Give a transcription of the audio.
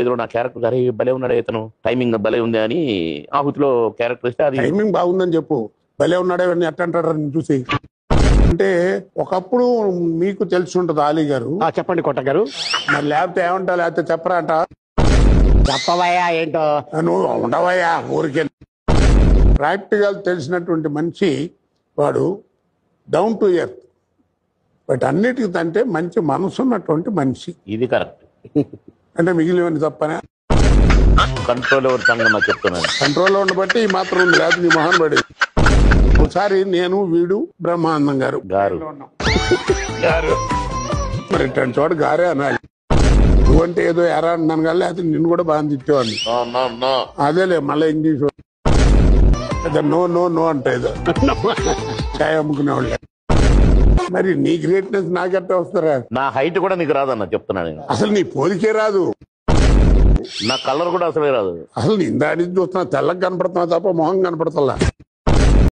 ఏదో నా క్యారెక్టర్ గారి భలే ఉన్నాడు ఇతను, టైమింగ్ భలే ఉంది అని ఆహుతిలో క్యారెక్టర్ ఇస్తే అది టైమింగ్ బాగుందని చెప్పు. భలే ఉన్నాడే ఎట్ట అంటాడు చూసి. అంటే ఒకప్పుడు మీకు తెలిసి ఉంటుంది ఆలీ గారు. చెప్పండి కొట్ట గారు. మరి లేకపోతే ఏమంటా, లేకపోతే చెప్పరా అంట. చెప్పవయ్యా ఏంటో. నువ్వు ఉండవయ్యా ఊరికే. ప్రాక్టికల్ తెలిసినటువంటి మనిషి వాడు, డౌన్ టు ఎర్త్. బట్ అన్నిటికీ అంటే మంచి మనసు ఉన్నటువంటి మనిషి. ఇది కరెక్ట్. అంటే మిగిలినవన్నీ తప్పనే. కంట్రోల్ ఎవరి సంగతి చెప్తున్నాను. కంట్రోల్లో ఉండబట్టి ఈ మాత్రం ఉంది, లేకపోతే నీ మొహన్ పడేది. ఒకసారి నేను వీడు బ్రహ్మానందం గారు మరి ఇట్లాంటి చోట గారే అనాలి. నువ్వంటే ఏదో ఎరా అన్నాను కానీ, లేకపోతే నిన్ను కూడా బాగా తిట్టేవాడిని. అదేలే మళ్ళీ ఇంగ్లీష్ నో నో నో అంటే ఏదో చాయ్ అమ్ముకునేవాళ్ళే. మరి నీ గ్రేట్నెస్ నాకెట్టా వస్తారా? నా హైట్ కూడా నీకు రాదన్న చెప్తున్నాను నేను. అసలు నీ పోలికే రాదు, నా కలర్ కూడా అసలే రాదు. అసలు నీ ఇందా నుంచి చూస్తున్నా తెల్లగా కనపడుతున్నా తప్ప మొహం కనపడతల్లా.